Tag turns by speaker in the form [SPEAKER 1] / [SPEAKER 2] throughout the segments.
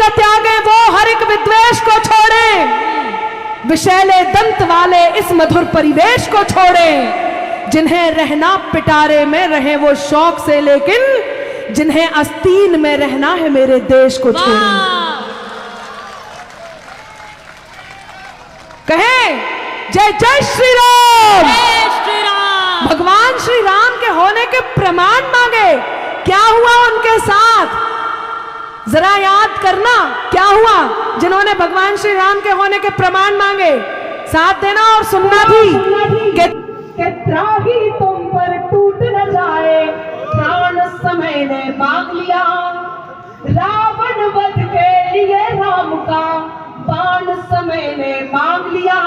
[SPEAKER 1] का त्यागे वो हर एक विद्वेष को छोड़े, विषैले दंत वाले इस मधुर परिवेश को छोड़े, जिन्हें रहना पिटारे में रहे वो शौक से, लेकिन जिन्हें आस्तीन में रहना है मेरे देश को छोड़े। कहें जय जय श्री राम।
[SPEAKER 2] जय श्री राम।
[SPEAKER 1] भगवान श्री राम के होने के प्रमाण मांगे, क्या हुआ उनके साथ जरा याद करना, क्या हुआ जिन्होंने भगवान श्री राम के होने के प्रमाण मांगे। साथ देना और सुनना भी कि त्राही तुम पर टूट न जाए, प्राण समय ने मांग लिया, रावण वध के लिए राम का बाण समय ने मांग लिया।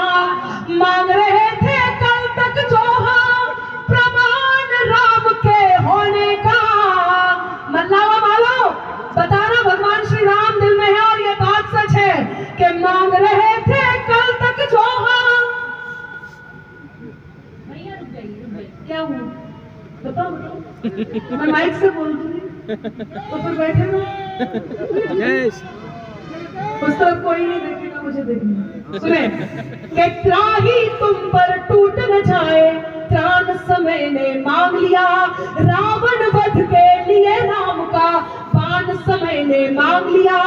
[SPEAKER 1] मांग रहे थे कल तक जो हम प्रमाण राम के होने का। मल्लावा वालों बताना, भगवान श्री राम दिल में है और ये बात सच है कि मांग रहे थे कल तक जो हम। क्या हुआ बताओ बताओ, मैं माइक से बोल रही तो फिर बैठे ना, उस तरफ कोई नहीं देखेगा, मुझे देखना। सुने कि त्राही तुम पर टूट न जाए, त्राण समय ने मांग लिया, रावण वध के लिए राम का बाण समय ने मांग लिया।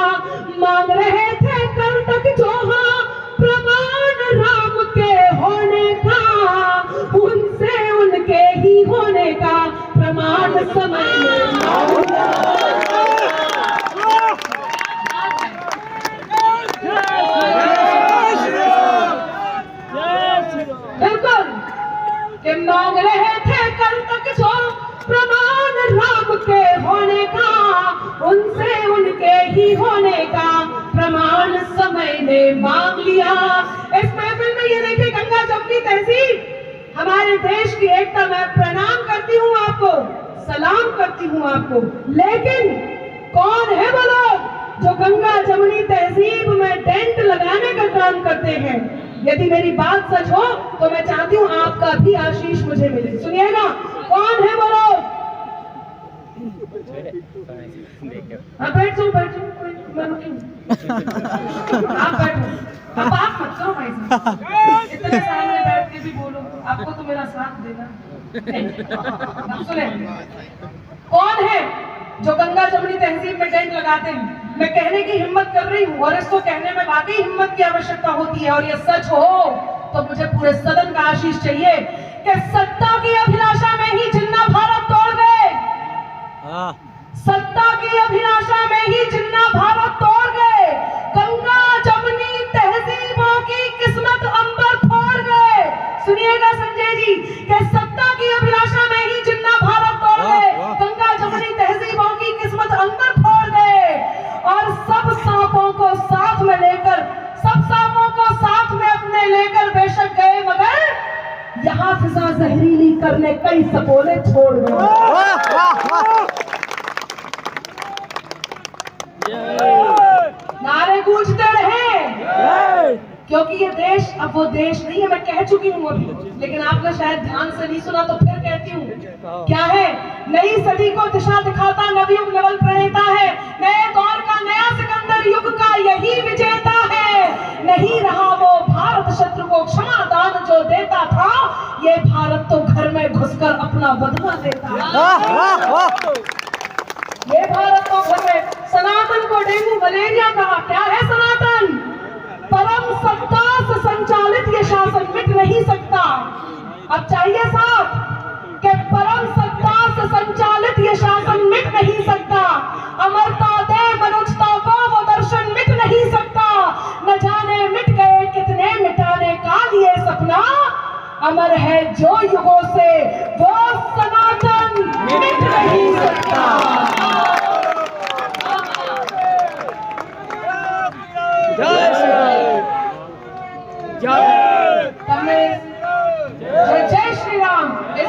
[SPEAKER 1] मांग रहे थे कल तक जो हाँ प्रमाण राम के होने का, उनसे उनके ही होने का प्रमाण समय ने मांग लिया। बिल्कुल कि मांग रहे थे कल तक जो प्रमाण राम के होने का, उनसे उनके ही होने का प्रमाण समय ने मांग लिया। इस महफिल में ये देखिए गंगा जमुनी तहजीब हमारे देश की एकता, मैं प्रणाम करती हूँ आपको, सलाम करती हूँ आपको, लेकिन कौन है वो लोग जो गंगा जमुनी तहजीब में डेंट लगाने का काम करते हैं। यदि मेरी बात सच हो तो मैं चाहती हूँ आपका भी आशीष मुझे मिले। सुनिएगा, कौन है वो लोग? बैठ जाओ बैठ जाओ, आप बैठो, अब आप मत करो भाई साहब, इतने सामने बैठ के भी बोलो, आपको तो मेरा साथ देना। सुने, कौन है जो गंगा जमुनी तहजीब में टेंट लगाते हैं? मैं कहने की हिम्मत कर रही हूँ और इसको कहने में वाकई हिम्मत की आवश्यकता होती है, और ये सच हो तो मुझे पूरे सदन का आशीष चाहिए कि सत्ता की अभिलाषा में ही जिन्ना भारत तोड़ गए, सत्ता की अभिलाषा में ही जिन्ना भारत तोड़ गए, गंगा जमुनी तहजीबों की किस्मत अंबर फोड़ गए। सुनिएगा संजय जी, कि सत्ता की अभिलाषा में ही जिन्ना भारत तोड़ गए, गंगा जमुनी तहजीबों की किस्मत अंबर फोड़ गए, और सब सांपों को साथ में लेकर, सब सांपों को साथ में अपने लेकर बेशक गए, मगर यहाँ फिजा जहरीली करने कई सपोले छोड़ गए। नारे गूंजते रहे, क्योंकि ये देश अब वो देश नहीं है। मैं कह चुकी हूँ अभी, लेकिन आपने शायद ध्यान से नहीं सुना, तो फिर कहती हूँ। क्या है? नई सदी को दिशा दिखाता नवयुग नवल प्रणेता है, नए दौर का नया सिकंदर युग का यही विजेता है। नहीं रहा वो भारत शत्रु को क्षमा दान जो देता था, ये भारत तो घर में घुसकर अपना बदला देता है। ये भारत तो घर में, सनातन को डेंगू मलेरिया कहा, क्या है सनातन? परम सत्ता से संचालित ये शासन मिट नहीं सकता। अब चाहिए साथ कि परम सत्ता से संचालित ये शासन मिट नहीं सकता, अमरता दे मनुष्यता को वो दर्शन मिट नहीं सकता। न जाने मिट गए कितने मिटाने का लिए सपना, अमर है जो युगों से वो सनातन मिट नहीं सकता। जय श्री राम, जय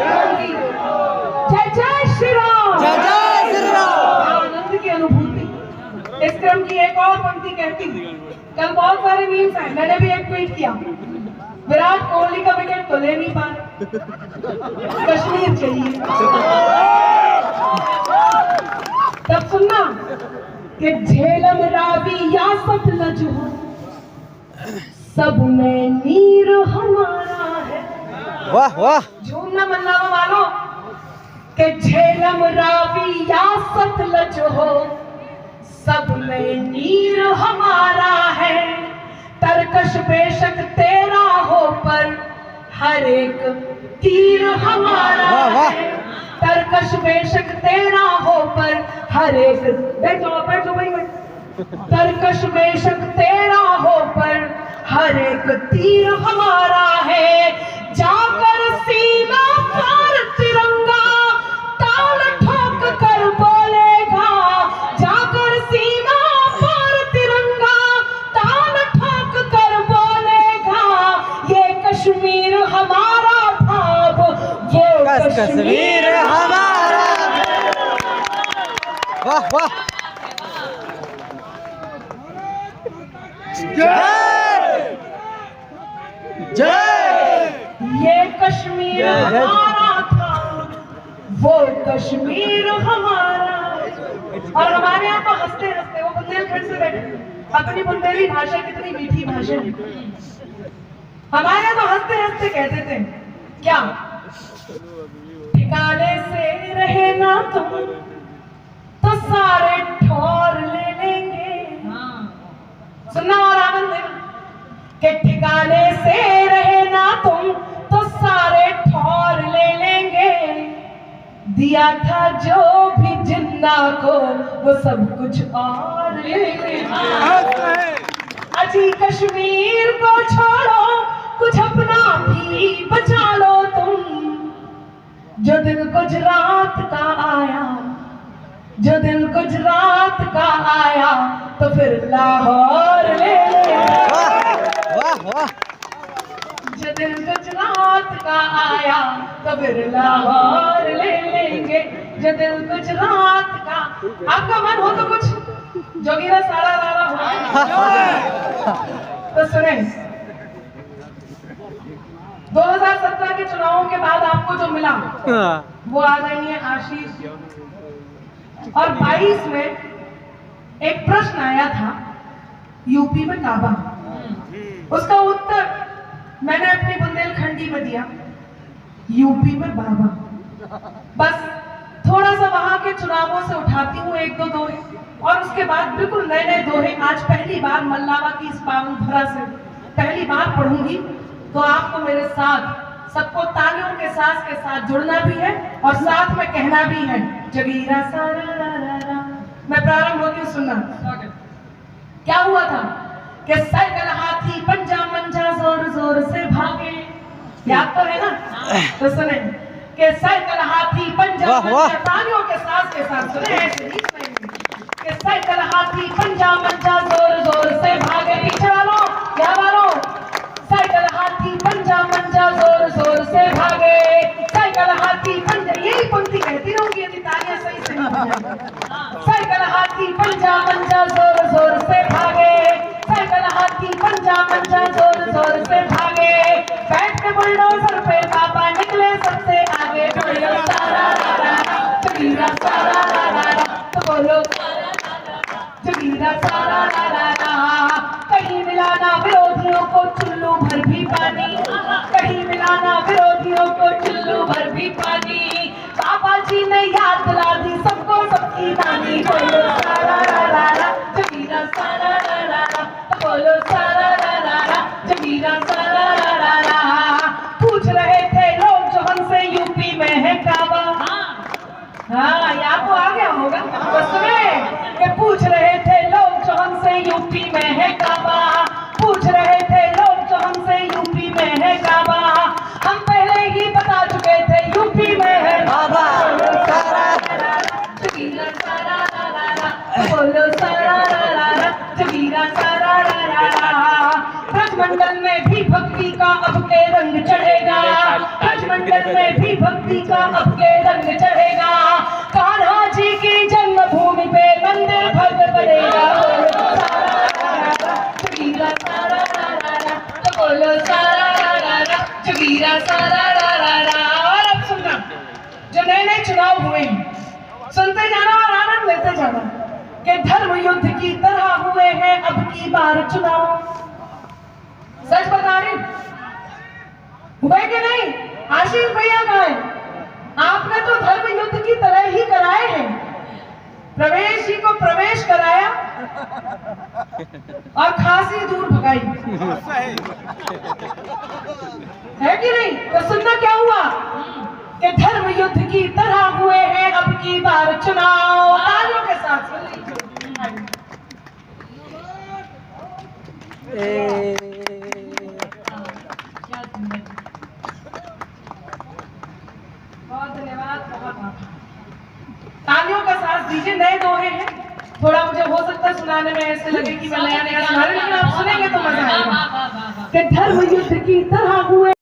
[SPEAKER 1] जय श्री राम, जय जय श्री राम। आनंद की अनुभूति। इस क्रम की एक और पंक्ति कहती, कल बहुत सारे मीम्स हैं, मैंने भी एक ट्वीट किया, विराट कोहली का विकेट तो ले नहीं पा रहे, कश्मीर चाहिए। तब सुनना, कि झेलम रावी या सतलज हो, सब में नीर हमारा है।
[SPEAKER 2] वाह वाह।
[SPEAKER 1] झूमना मन्नावा वालों कि झेलम रावी या सतलज हो, सब में नीर हमारा है। तरकश बेशक तेरा हो पर हर एक तीर हमारा है। तरकश बेशक तेरा हो पर हर एक, बैठ जाओ भाई मैं। तरकश बेशक तेरा हो पर हर एक तीर हमारा है। जाकर सीमा पर तिरंगा ताल ठोक कर बोलेगा, जाकर सीमा पर तिरंगा ताल ठोक कर बोलेगा, ये कश्मीर हमारा भाव, वो
[SPEAKER 2] कश्मीर हमारा। वाह वाह। जय जय।
[SPEAKER 1] ये कश्मीर हमारा था, वो कश्मीर हमारा। और हमारे यहाँ तो हंसते हंसते वो बुंदेलखंड से बैठे, अपनी बुंदेली भाषा कितनी मीठी भाषा है। हमारे यहाँ तो हंसते हंसते कहते थे क्या, ठिकाने से रहे ना तुम तो सारे ठौर ले लेंगे। सुनना और आनंद देना कि ठिकाने से रहे ना तुम तो सारे ठौर ले लेंगे। दिया था जो भी जिन्ना को वो सब कुछ और ले लेंगे। अजी कश्मीर को छोड़ो, कुछ अपना भी बचा लो तुम। जो दिल गुजरात का आया, जो दिल गुजरात का आया तो फिर लाहौर ले लेंगे।
[SPEAKER 2] वाह वाह।
[SPEAKER 1] जो दिल गुजरात का आया तो फिर लाहौर ले लेंगे। जो दिल गुजरात का, आपका मन हो तो कुछ जोगीरा सारा लाला हो तो सुने। 2017 के चुनावों के बाद आपको जो मिला वो आदरणीय आशीष, और 22 में एक प्रश्न आया था यूपी में काबा, उसका उत्तर मैंने अपनी बुंदेलखंडी में दिया, यूपी में बाबा। बस थोड़ा सा वहां के चुनावों से उठाती हूँ एक दो दोहे, और उसके बाद बिल्कुल नए नए दोहे आज पहली बार मल्लावा की इस पावन धरा से पहली बार पढ़ूंगी। तो आपको मेरे साथ सबको तालियों के साथ जुड़ना भी है और साथ में कहना भी है जगीरा सारा रा रा रा। मैं प्रारंभ होती हूँ, सुनना। क्या हुआ था कि साइकिल हाथी पंजा मंजा जोर जोर से भागे, याद तो है ना? तो सुने कि साइकिल हाथी पंजा मंजा, तालियों के साथ सुने ऐसे ही कि साइकिल हाथी पंजा मंजा जोर जोर से भागे। पीछे वालों क्या वालों, साइकिल हाथी पंजा मंजा जोर जोर से भागे। साइकिल हाथी पंजा, यही पंक्ति कहती रहूंगी यदि तालियां सही से नहीं बजाएंगे। साइकिल हाथी पंजा मंजा जोर जोर से भागे। साइकिल हाथी पंजा मंजा जोर जोर से भागे। बैठ के बुलडोजर पे पापा निकले सबसे आगे। बोलो सारा रा रा रा, जगीरा सारा रा रा रा, तो बोलो जगीरा सारा रा रा रा। कहीं मिलाना विरोधियों को चुल्लू भर भी पानी, कहीं मिलाना विरोधियों को चुल्लू भर भी पानी। बाबा जी ने याद दिला दी सबको सबकी नानी। बोलो सारा रा रा रा, जगीरा सारा रा रा रा, बोलो सारा रा रा रा, जगीरा सारा रा रा रा। पूछ रहे थे लोग जो हमसे यूपी में है काबा। हाँ याद तो आ गया होगा। तो सुने कि पूछ रहे थे लोग जो हमसे यूपी में है काबा। पूछ रहे थे लोग जो हमसे यूपी में है काबा। हम पहले ही बता चुके थे यूपी में है बाबा। जगीरा सारा रा रा रा, बोलो सारा रा रा रा, जगीरा सारा रा रा रा। ब्रजमंडल में भी भक्ति का अब के रंग चढ़ेगा। ब्रजमंडल में भी भक्ति का अब के रंग चढ़ेगा। कान्हा जी की जन्मभूमि पे मंदिर भव्य बनेगा। जगीरा सारा रा रा रा, तो बोलो सारा रा रा रा, जगीरा सारा रा रा रा। और अब सुनना, जो नए नए चुनाव हुए हैं सुनते जाना और आनंद लेते जाना। कि धर्म युद्ध की तरह हुए हैं अब की बार चुनाव। सच बता रही हुए कि नहीं? आशीष भैया कहाँ है? आपने तो धर्म युद्ध की तरह ही कराए हैं। प्रवेश जी को प्रवेश कराया और खांसी दूर भगाई, है कि नहीं? तो सुनना क्या हुआ कि धर्म युद्ध की तरह हुए हैं अब की बार चुनाव। तालियों के साथ सुन लीजिए। बहुत धन्यवाद, बहुत तालियों का साथ दीजिए। नए दोहे हैं, थोड़ा मुझे हो सकता है सुनाने में ऐसे लगे कि मैं नया नया सुना रही हूं, लेकिन आप सुनेंगे तो मजा आएगा। कि धर्म युद्ध की तरह हुए